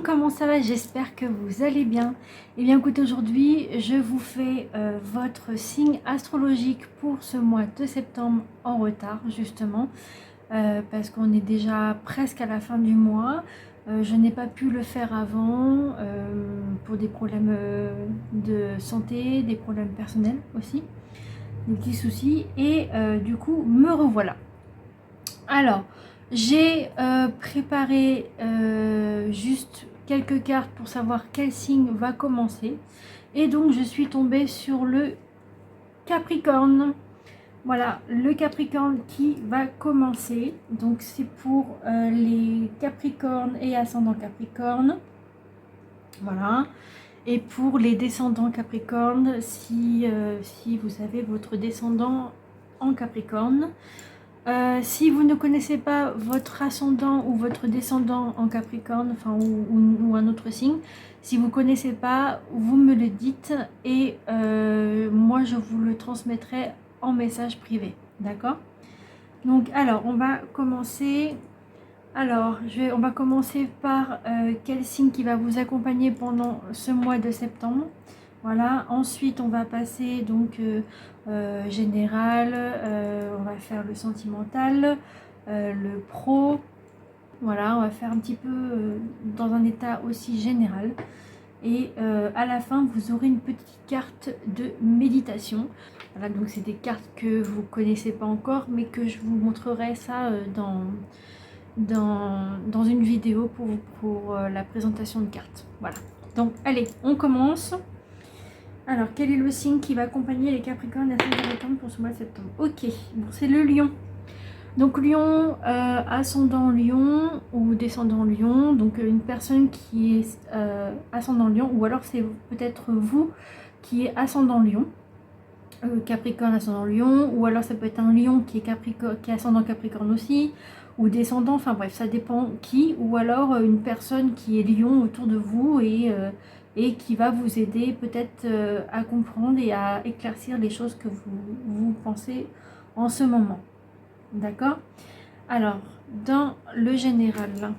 comment ça va? J'espère que vous allez bien. Et bien écoute, aujourd'hui je vous fais votre signe astrologique pour ce mois de septembre en retard justement, parce qu'on est déjà presque à la fin du mois. Je n'ai pas pu le faire avant pour des problèmes de santé, des problèmes personnels aussi, des petits soucis, et du coup me revoilà. Alors, j'ai préparé juste quelques cartes pour savoir quel signe va commencer. Et donc, je suis tombée sur le Capricorne. Voilà, le Capricorne qui va commencer. Donc, c'est pour les Capricornes et ascendants Capricorne. Voilà. Et pour les descendants Capricorne, si vous avez votre descendant en Capricorne. Si vous ne connaissez pas votre ascendant ou votre descendant en Capricorne, enfin ou un autre signe, si vous ne connaissez pas, vous me le dites et moi je vous le transmettrai en message privé, d'accord? Donc alors on va commencer. Alors on va commencer par quel signe qui va vous accompagner pendant ce mois de septembre. Voilà, ensuite on va passer donc général, on va faire le sentimental, le pro. Voilà, on va faire un petit peu dans un état aussi général. Et à la fin, vous aurez une petite carte de méditation. Voilà, donc c'est des cartes que vous ne connaissez pas encore, mais que je vous montrerai ça dans une vidéo pour la présentation de cartes. Voilà, donc allez, on commence. Alors, quel est le signe qui va accompagner les Capricornes et les Capricornes pour ce mois de septembre? Ok, bon, c'est le Lion. Donc Lion, ascendant Lion ou descendant Lion, donc une personne qui est ascendant Lion, ou alors c'est peut-être vous qui est ascendant Lion, Capricorne ascendant Lion, ou alors ça peut être un Lion qui est Capricorne, qui est ascendant Capricorne aussi, ou descendant, enfin bref, ça dépend qui, ou alors une personne qui est Lion autour de vous et qui va vous aider peut-être à comprendre et à éclaircir les choses que vous pensez en ce moment. D'accord? Alors, dans le général,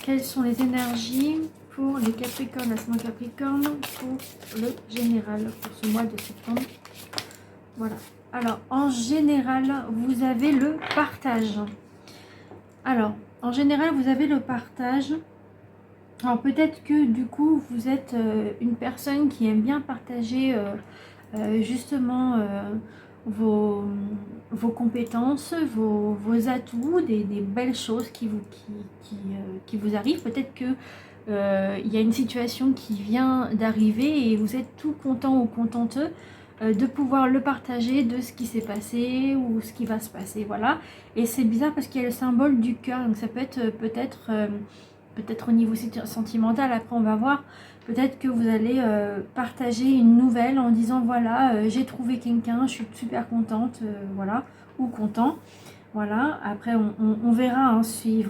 quelles sont les énergies pour les Capricornes, ascendant Capricorne, pour le général, pour ce mois de septembre? Voilà. Alors, en général, vous avez le partage. Alors, en général, vous avez le partage. Alors, peut-être que du coup, vous êtes une personne qui aime bien partager justement vos compétences, vos atouts, des belles choses qui vous arrivent. Peut-être que il y a une situation qui vient d'arriver et vous êtes tout content ou contenteux de pouvoir le partager de ce qui s'est passé ou ce qui va se passer, voilà. Et c'est bizarre parce qu'il y a le symbole du cœur, donc ça peut être peut-être au niveau sentimental, après on va voir. Peut-être que vous allez partager une nouvelle en disant voilà, j'ai trouvé quelqu'un, je suis super contente, voilà, ou content. Voilà, après on verra hein, si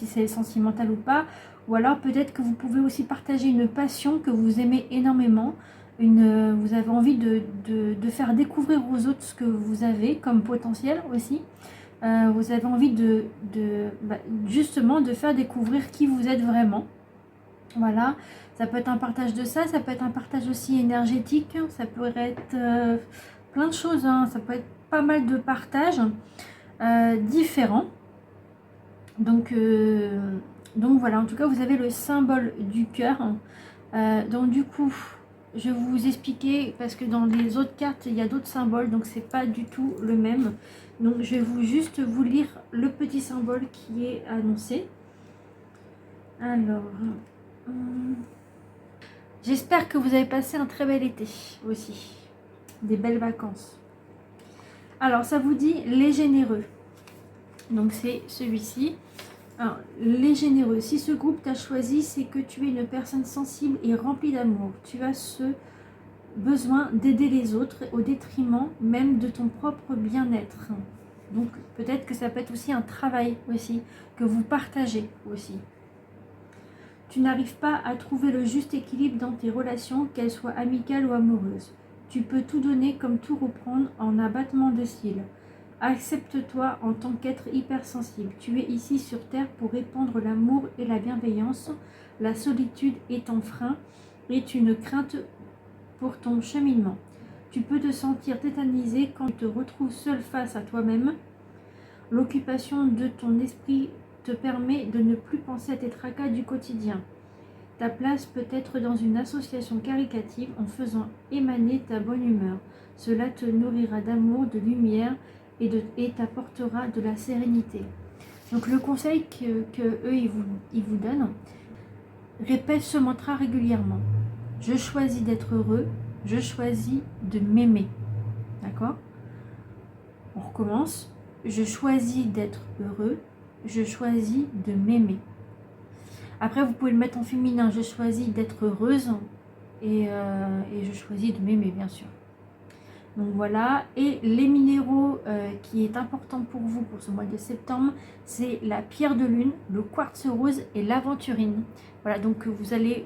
c'est sentimental ou pas. Ou alors peut-être que vous pouvez aussi partager une passion que vous aimez énormément. Vous avez envie de faire découvrir aux autres ce que vous avez comme potentiel aussi. Vous avez envie justement de faire découvrir qui vous êtes vraiment. Voilà, ça peut être un partage de ça peut être un partage aussi énergétique, ça pourrait être plein de choses, hein. Ça peut être pas mal de partages différents. Donc voilà, en tout cas vous avez le symbole du cœur. Donc du coup, je vais vous expliquer, parce que dans les autres cartes, il y a d'autres symboles, donc c'est pas du tout le même. Donc je vais juste vous lire le petit symbole qui est annoncé. Alors, j'espère que vous avez passé un très bel été aussi, des belles vacances. Alors ça vous dit les généreux, donc c'est celui-ci. Alors, les généreux, si ce groupe t'a choisi, c'est que tu es une personne sensible et remplie d'amour. Tu as ce besoin d'aider les autres au détriment même de ton propre bien-être. Donc peut-être que ça peut être aussi un travail aussi, que vous partagez aussi. Tu n'arrives pas à trouver le juste équilibre dans tes relations, qu'elles soient amicales ou amoureuses. Tu peux tout donner comme tout reprendre en un battement de cils. Accepte-toi en tant qu'être hypersensible. Tu es ici sur Terre pour répandre l'amour et la bienveillance. La solitude est un frein, est une crainte pour ton cheminement. Tu peux te sentir tétanisé quand tu te retrouves seul face à toi-même. L'occupation de ton esprit te permet de ne plus penser à tes tracas du quotidien. Ta place peut être dans une association caritative en faisant émaner ta bonne humeur. Cela te nourrira d'amour, de lumière et t'apportera de la sérénité. Donc le conseil que eux ils vous donnent, répète ce mantra régulièrement. Je choisis d'être heureux, je choisis de m'aimer. D'accord? On recommence. Je choisis d'être heureux, je choisis de m'aimer. Après, vous pouvez le mettre en féminin. Je choisis d'être heureuse et je choisis de m'aimer, bien sûr. Donc voilà. Et les minéraux qui est important pour vous pour ce mois de septembre, c'est la pierre de lune, le quartz rose et l'aventurine. Voilà, donc vous allez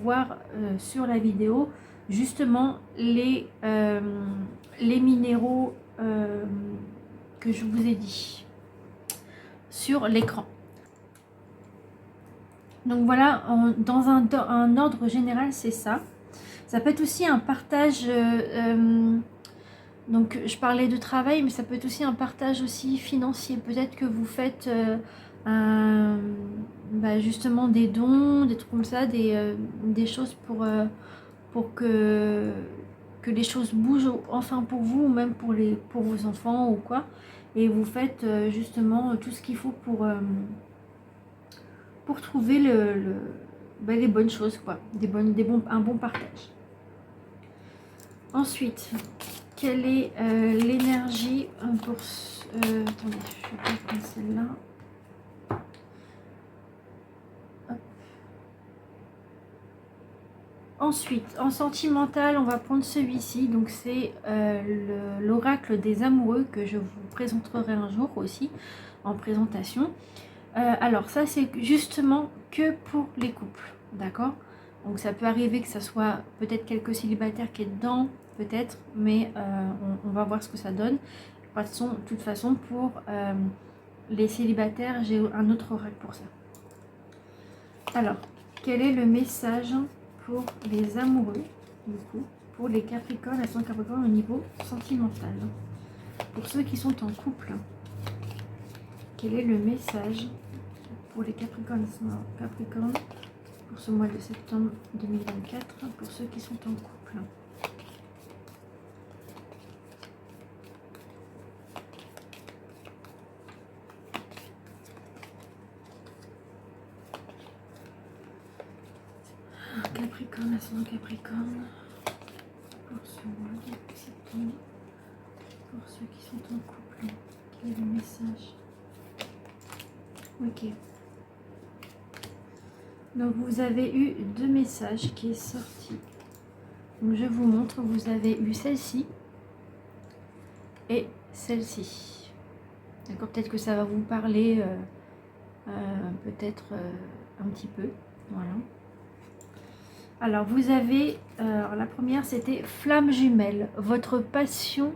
voir sur la vidéo justement les minéraux que je vous ai dit sur l'écran. Donc voilà, dans un ordre général, c'est ça. Ça peut être aussi un partage, donc je parlais de travail, mais ça peut être aussi un partage aussi financier. Peut-être que vous faites justement des dons, des trucs comme ça, des choses pour que les choses bougent enfin pour vous, ou même pour vos enfants ou quoi. Et vous faites justement tout ce qu'il faut pour trouver les bonnes choses, quoi, un bon partage. Ensuite, quelle est l'énergie pour... attendez, je vais pas prendre celle-là. Ensuite, en sentimental, on va prendre celui-ci. Donc c'est l'oracle des amoureux que je vous présenterai un jour aussi en présentation. Alors ça, c'est justement que pour les couples, d'accord? Donc ça peut arriver que ça soit peut-être quelques célibataires qui est dedans, peut-être, mais on va voir ce que ça donne. De toute façon, pour les célibataires, j'ai un autre oracle pour ça. Alors, quel est le message pour les amoureux, du coup, pour les Capricornes, ascendant Capricorne au niveau sentimental? Pour ceux qui sont en couple, quel est le message pour les Capricornes, Capricorne, pour ce mois de septembre 2024, pour ceux qui sont en couple? Capricorne, ascendant Capricorne, pour ce mois de septembre, pour ceux qui sont en couple, quel est le message? Ok. Donc vous avez eu deux messages qui est sorti. Donc je vous montre, vous avez eu celle-ci et celle-ci. D'accord, peut-être que ça va vous parler peut-être un petit peu. Voilà. Alors vous avez, la première c'était flamme jumelle, votre passion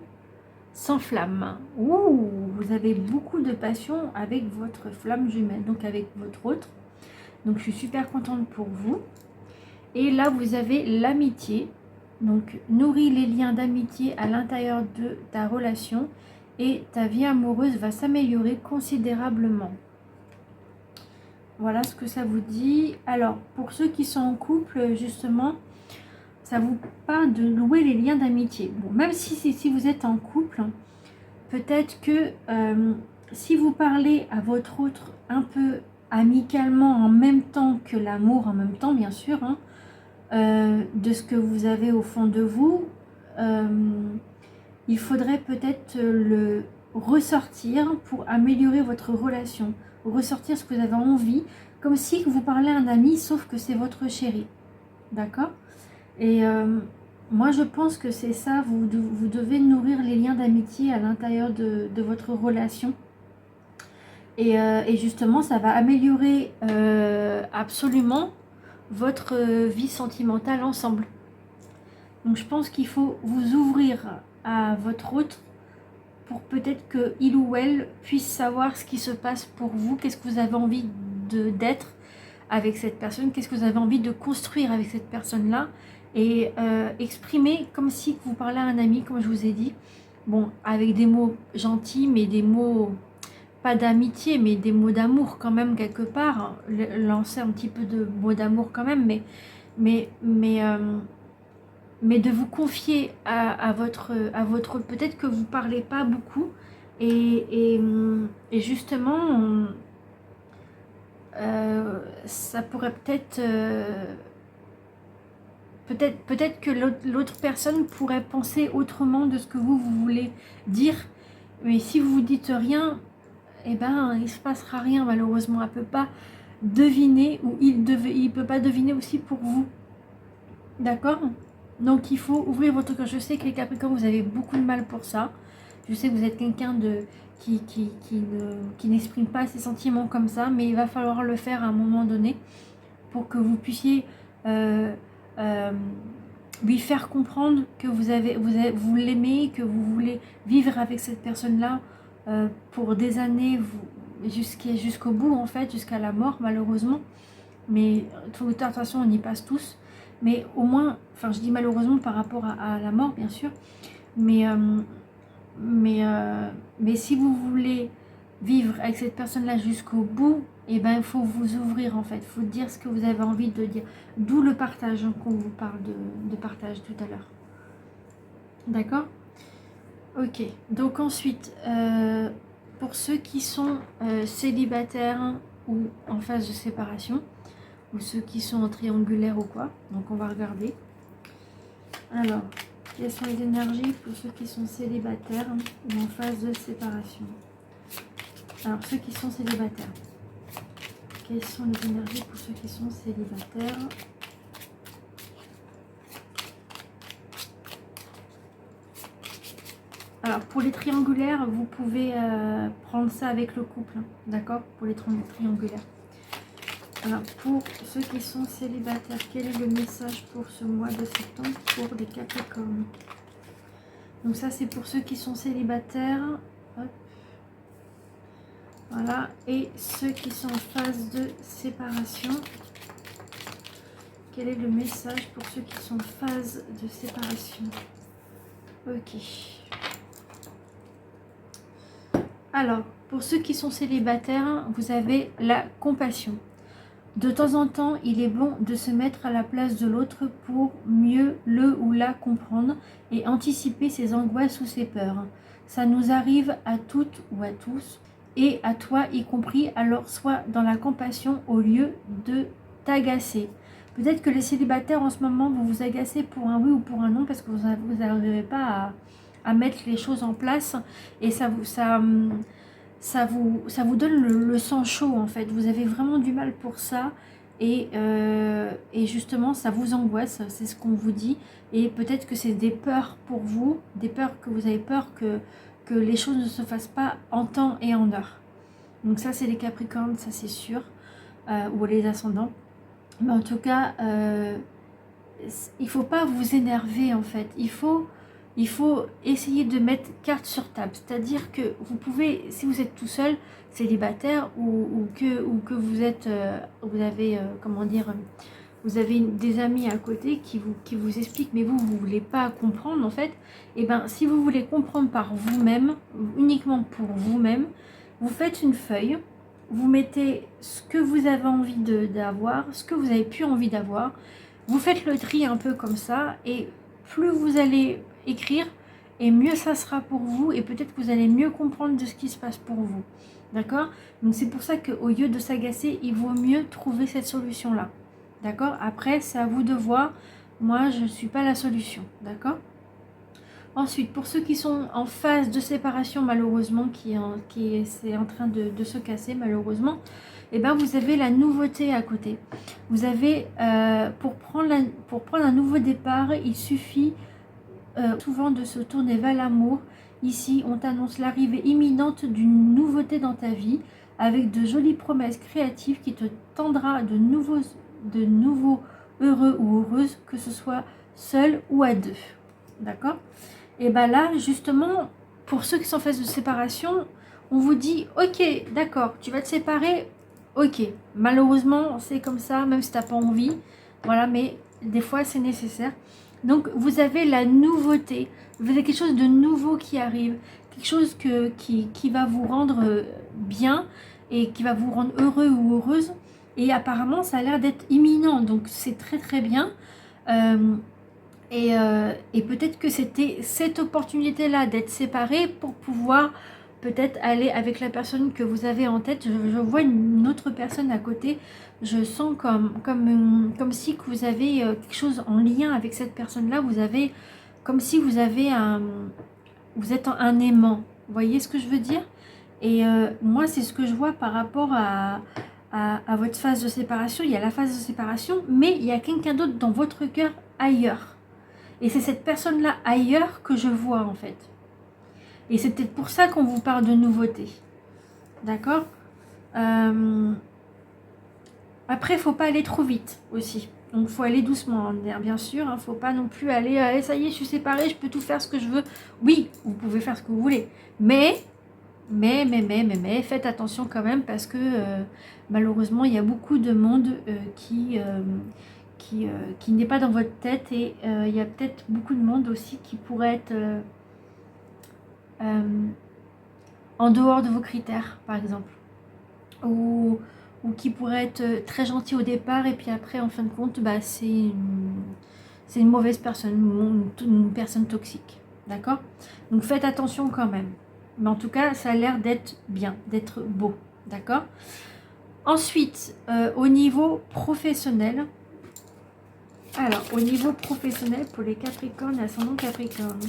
s'enflamme. Ouh, vous avez beaucoup de passion avec votre flamme jumelle, donc avec votre autre. Donc je suis super contente pour vous. Et là vous avez l'amitié, donc nourris les liens d'amitié à l'intérieur de ta relation et ta vie amoureuse va s'améliorer considérablement. Voilà ce que ça vous dit. Alors, pour ceux qui sont en couple, justement, ça vous parle de louer les liens d'amitié. Bon, même si vous êtes en couple, peut-être que si vous parlez à votre autre un peu amicalement en même temps que l'amour, en même temps, bien sûr, hein, de ce que vous avez au fond de vous, il faudrait peut-être le ressortir pour améliorer votre relation. Ressortir ce que vous avez envie, comme si vous parlez à un ami, sauf que c'est votre chéri. D'accord? Et moi, je pense que c'est ça, vous devez nourrir les liens d'amitié à l'intérieur de votre relation. Et justement, ça va améliorer absolument votre vie sentimentale ensemble. Donc, je pense qu'il faut vous ouvrir à votre autre pour peut-être que il ou elle puisse savoir ce qui se passe pour vous, qu'est-ce que vous avez envie d'être avec cette personne, qu'est-ce que vous avez envie de construire avec cette personne-là, et exprimer comme si vous parlez à un ami, comme je vous ai dit, bon, avec des mots gentils, mais des mots, pas d'amitié, mais des mots d'amour quand même quelque part, lancer un petit peu de mots d'amour quand même, mais, mais de vous confier à votre peut-être que vous parlez pas beaucoup, et justement, ça pourrait peut-être peut-être que l'autre personne pourrait penser autrement de ce que vous voulez dire, mais si vous vous dites rien, eh ben il se passera rien malheureusement. Elle peut pas deviner, ou il peut pas deviner aussi pour vous, d'accord? Donc il faut ouvrir votre cœur. Je sais que les Capricornes, vous avez beaucoup de mal pour ça. Je sais que vous êtes quelqu'un qui n'exprime pas ses sentiments comme ça, mais il va falloir le faire à un moment donné pour que vous puissiez lui faire comprendre que vous l'aimez, que vous voulez vivre avec cette personne-là pour des années, jusqu'au bout en fait, jusqu'à la mort malheureusement. Mais tôt ou tard, de toute façon, on y passe tous. Mais au moins, enfin je dis malheureusement par rapport à la mort bien sûr, mais si vous voulez vivre avec cette personne-là jusqu'au bout, et ben il faut vous ouvrir en fait, il faut dire ce que vous avez envie de dire. D'où le partage, hein, qu'on vous parle de partage tout à l'heure. D'accord? Ok, donc ensuite, pour ceux qui sont célibataires ou en phase de séparation, ou ceux qui sont en triangulaire ou quoi, donc on va regarder. Alors, quelles sont les énergies pour ceux qui sont célibataires ou en phase de séparation? Alors, ceux qui sont célibataires. Quelles sont les énergies pour ceux qui sont célibataires? Alors, pour les triangulaires, vous pouvez prendre ça avec le couple, hein, d'accord? Pour les triangulaires. Alors, pour ceux qui sont célibataires, quel est le message pour ce mois de septembre pour les Capricornes? Donc ça, c'est pour ceux qui sont célibataires. Hop. Voilà. Et ceux qui sont en phase de séparation. Quel est le message pour ceux qui sont en phase de séparation? Ok. Alors, pour ceux qui sont célibataires, vous avez la compassion. De temps en temps, il est bon de se mettre à la place de l'autre pour mieux le ou la comprendre et anticiper ses angoisses ou ses peurs. Ça nous arrive à toutes ou à tous, et à toi y compris, alors sois dans la compassion au lieu de t'agacer. Peut-être que les célibataires en ce moment, vous vous agacez pour un oui ou pour un non parce que vous n'arrivez pas à mettre les choses en place, et ça vous donne le sang chaud en fait. Vous avez vraiment du mal pour ça, et justement ça vous angoisse, c'est ce qu'on vous dit, et peut-être que c'est des peurs pour vous, des peurs que vous avez peur que les choses ne se fassent pas en temps et en heure. Donc ça c'est les Capricornes, ça c'est sûr, ou les ascendants. Mais en tout cas, il ne faut pas vous énerver en fait, il faut essayer de mettre carte sur table. C'est-à-dire que vous pouvez, si vous êtes tout seul, célibataire, ou que vous êtes, vous avez, comment dire, vous avez des amis à côté qui vous expliquent, mais vous ne voulez pas comprendre en fait. Et bien, si vous voulez comprendre par vous-même, uniquement pour vous-même, vous faites une feuille, vous mettez ce que vous avez envie d'avoir, ce que vous avez plus envie d'avoir, vous faites le tri un peu comme ça, et plus vous allez écrire, et mieux ça sera pour vous, et peut-être que vous allez mieux comprendre de ce qui se passe pour vous, d'accord? Donc c'est pour ça qu'au lieu de s'agacer, il vaut mieux trouver cette solution là, d'accord? Après c'est à vous de voir, moi je ne suis pas la solution, d'accord? Ensuite, pour ceux qui sont en phase de séparation malheureusement, c'est en train de se casser malheureusement, et ben vous avez la nouveauté à côté. Vous avez, pour prendre un nouveau départ, il suffit souvent de se tourner vers l'amour. Ici, on t'annonce l'arrivée imminente d'une nouveauté dans ta vie, avec de jolies promesses créatives qui te tendra de nouveaux heureux ou heureuses, que ce soit seul ou à deux. D'accord? Et bien là, justement, pour ceux qui sont en phase de séparation, on vous dit ok, d'accord, tu vas te séparer, ok, malheureusement c'est comme ça, même si tu n'as pas envie, voilà, mais des fois c'est nécessaire. Donc vous avez la nouveauté, vous avez quelque chose de nouveau qui arrive, quelque chose qui va vous rendre bien et qui va vous rendre heureux ou heureuse. Et apparemment ça a l'air d'être imminent, donc c'est très très bien. Et peut-être que c'était cette opportunité-là d'être séparés pour pouvoir peut-être aller avec la personne que vous avez en tête. Je vois une autre personne à côté. Je sens comme si que vous avez quelque chose en lien avec cette personne-là. Vous avez comme si vous avez vous êtes un aimant. Vous voyez ce que je veux dire? Et moi, c'est ce que je vois par rapport à votre phase de séparation. Il y a la phase de séparation, mais il y a quelqu'un d'autre dans votre cœur ailleurs. Et c'est cette personne-là ailleurs que je vois en fait. Et c'est peut-être pour ça qu'on vous parle de nouveauté. D'accord? Après, il ne faut pas aller trop vite aussi. Donc, il faut aller doucement, bien sûr. Il ne faut pas non plus aller, ça y est, je suis séparée, je peux tout faire ce que je veux. Oui, vous pouvez faire ce que vous voulez. Mais faites attention quand même parce que malheureusement, il y a beaucoup de monde qui n'est pas dans votre tête et il y a peut-être beaucoup de monde aussi qui pourrait être en dehors de vos critères, par exemple. Ou qui pourrait être très gentil au départ et puis après, en fin de compte, bah, c'est une mauvaise personne, une personne toxique. D'accord? Donc faites attention quand même. Mais en tout cas, ça a l'air d'être bien, d'être beau. D'accord? Ensuite, au niveau professionnel, alors au niveau professionnel pour les Capricornes, ascendant Capricorne,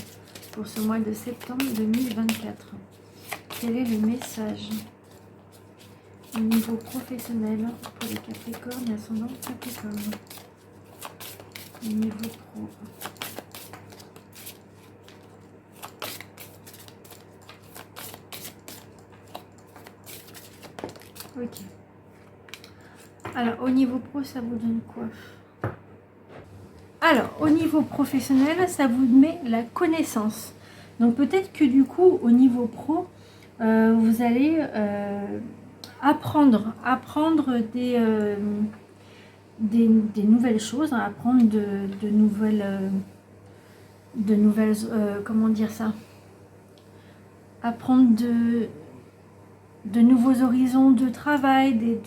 pour ce mois de septembre 2024, quel est le message au niveau professionnel pour les Capricornes, ascendant Capricorne, au niveau pro? Ok. Alors, au niveau pro, ça vous donne quoi? Alors, au niveau professionnel, ça vous met la connaissance. Donc, peut-être que du coup, au niveau pro, vous allez apprendre des nouvelles choses, hein, apprendre de nouvelles comment dire ça? Apprendre de nouveaux horizons de travail,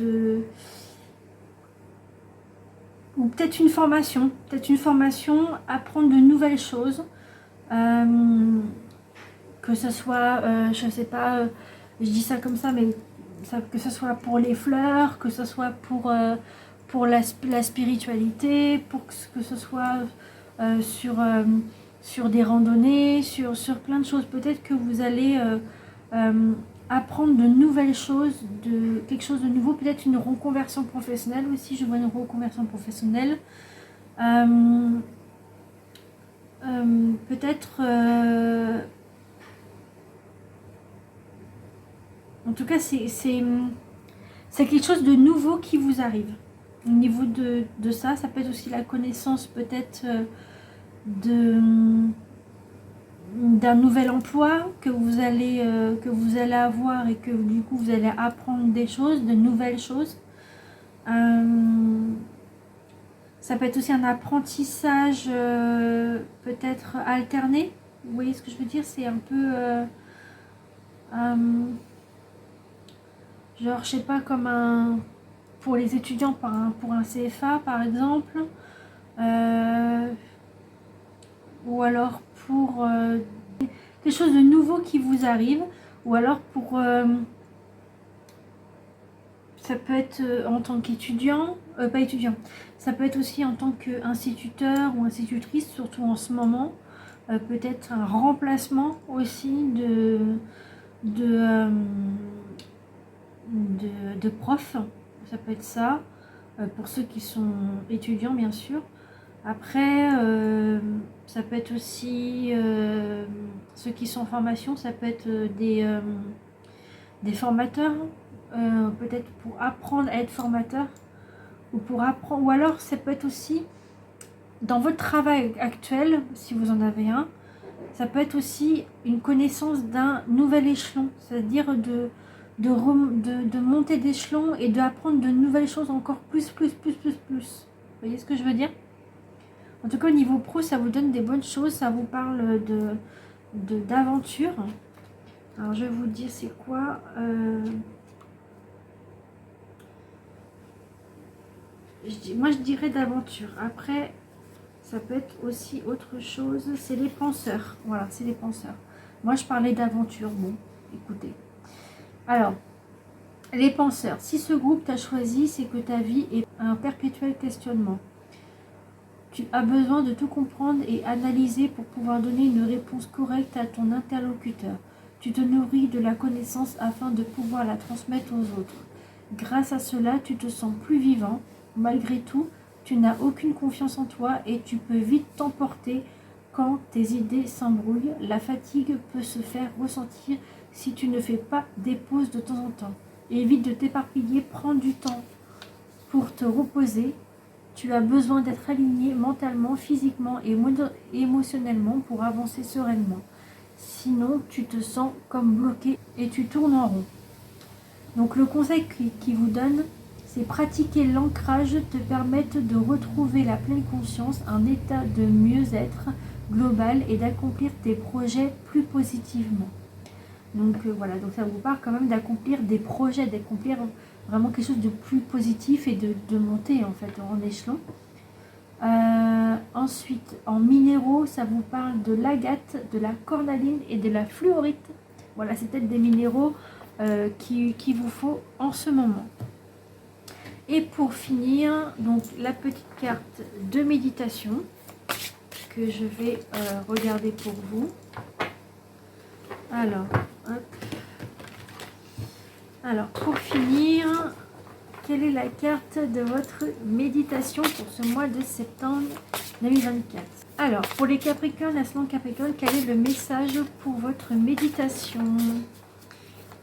ou peut-être une formation, apprendre de nouvelles choses, que ce soit, je sais pas, je dis ça comme ça, mais que ce soit pour les fleurs, que ce soit pour la spiritualité, pour que ce soit sur des randonnées, sur plein de choses. Peut-être que vous allez apprendre de nouvelles choses, quelque chose de nouveau, peut-être une reconversion professionnelle aussi, je vois une reconversion professionnelle. Peut-être en tout cas c'est quelque chose de nouveau qui vous arrive. Au niveau de ça, ça peut être aussi la connaissance peut-être d'un nouvel emploi que vous allez avoir et que du coup vous allez apprendre des choses, de nouvelles choses. Ça peut être aussi un apprentissage peut-être alterné. Vous voyez ce que je veux dire? C'est un peu genre je sais pas, comme pour les étudiants pour un CFA par exemple, ou alors pour quelque chose de nouveau qui vous arrive, ou alors pour ça peut être en tant qu'étudiant, pas étudiant, ça peut être aussi en tant qu'instituteur ou institutrice, surtout en ce moment, peut-être un remplacement aussi de prof, ça peut être ça, pour ceux qui sont étudiants bien sûr. Après, ça peut être aussi ceux qui sont en formation, ça peut être des formateurs, peut-être pour apprendre à être formateur, ou alors ça peut être aussi dans votre travail actuel, si vous en avez un, Ça peut être aussi une connaissance d'un nouvel échelon, c'est-à-dire de monter d'échelon et d'apprendre de nouvelles choses encore plus. Vous voyez ce que je veux dire? En tout cas, au niveau pro, ça vous donne des bonnes choses, ça vous parle d'aventure. Alors, je vais vous dire c'est quoi. Moi, je dirais d'aventure. Après, ça peut être aussi autre chose. C'est les penseurs. Voilà, c'est les penseurs. Moi, je parlais d'aventure. Bon, écoutez. Alors, les penseurs. Si ce groupe t'a choisi, c'est que ta vie est un perpétuel questionnement. Tu as besoin de tout comprendre et analyser pour pouvoir donner une réponse correcte à ton interlocuteur. Tu te nourris de la connaissance afin de pouvoir la transmettre aux autres. Grâce à cela, tu te sens plus vivant. Malgré tout, tu n'as aucune confiance en toi et tu peux vite t'emporter quand tes idées s'embrouillent. La fatigue peut se faire ressentir si tu ne fais pas des pauses de temps en temps. Évite de t'éparpiller, prends du temps pour te reposer. Tu as besoin d'être aligné mentalement, physiquement et émotionnellement pour avancer sereinement. Sinon, tu te sens comme bloqué et tu tournes en rond. Donc le conseil qu'il vous donne, c'est pratiquer l'ancrage, te permettre de retrouver la pleine conscience, un état de mieux-être global et d'accomplir tes projets plus positivement. Donc voilà, donc ça vous parle quand même d'accomplir des projets, d'accomplir vraiment quelque chose de plus positif et de monter en fait en échelon. Ensuite, en minéraux, ça vous parle de l'agate, de la cornaline et de la fluorite. Voilà, c'est peut-être des minéraux qu'il vous faut en ce moment. Et pour finir, donc la petite carte de méditation que je vais regarder pour vous. Alors, hop. Alors, pour finir, quelle est la carte de votre méditation pour ce mois de septembre 2024? Alors, pour les Capricornes, ascendant Capricorne, quel est le message pour votre méditation?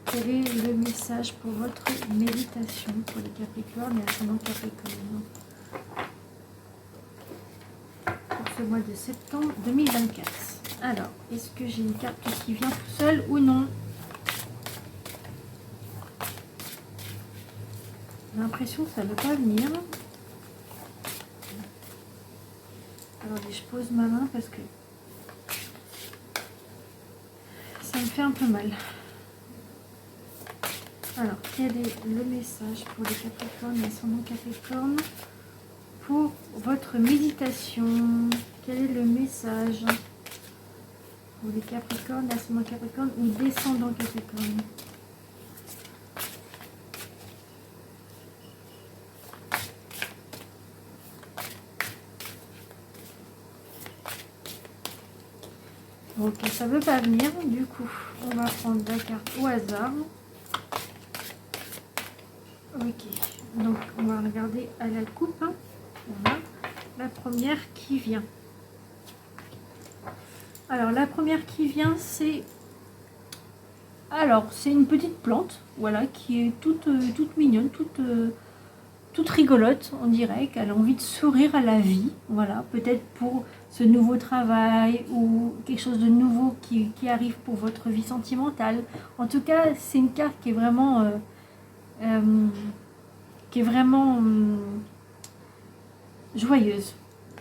Quel est le message pour votre méditation pour les Capricornes et ascendant Capricorne pour ce mois de septembre 2024? Alors, est-ce que j'ai une carte qui vient tout seul ou non? J'ai l'impression que ça ne veut pas venir. Alors, je pose ma main parce que ça me fait un peu mal. Alors, quel est le message pour les Capricornes et ascendant Capricorne pour votre méditation? Quel est le message pour les Capricornes, ascendant Capricorne ou descendant Capricorne? Ok, ça ne veut pas venir, du coup, on va prendre la carte au hasard. Ok, donc on va regarder à la coupe. Voilà, la première qui vient. Alors, la première qui vient, c'est... Alors, c'est une petite plante, voilà, qui est toute mignonne, toute rigolote, on dirait, qu'elle a envie de sourire à la vie, voilà, peut-être pour ce nouveau travail ou quelque chose de nouveau qui arrive pour votre vie sentimentale. En tout cas, c'est une carte qui est vraiment joyeuse.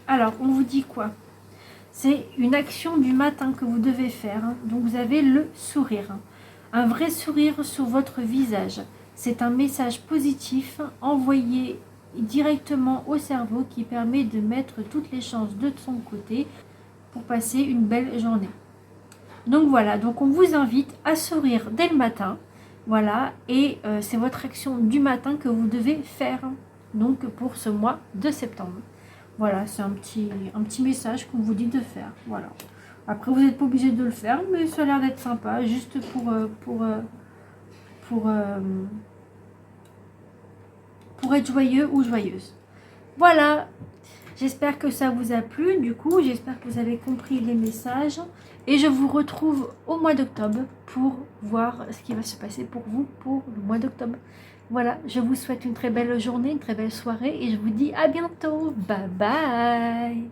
Alors, on vous dit quoi? C'est une action du matin que vous devez faire. Donc, vous avez le sourire. Un vrai sourire sur votre visage. C'est un message positif envoyé directement au cerveau qui permet de mettre toutes les chances de son côté pour passer une belle journée. Donc voilà, donc on vous invite à sourire dès le matin. Voilà, et c'est votre action du matin que vous devez faire donc pour ce mois de septembre. Voilà, c'est un petit message qu'on vous dit de faire. Voilà. Après, vous n'êtes pas obligé de le faire, mais ça a l'air d'être sympa, juste pour être joyeux ou joyeuse. Voilà, j'espère que ça vous a plu. Du coup, j'espère que vous avez compris les messages. Et je vous retrouve au mois d'octobre pour voir ce qui va se passer pour vous pour le mois d'octobre. Voilà, je vous souhaite une très belle journée, une très belle soirée et je vous dis à bientôt. Bye bye.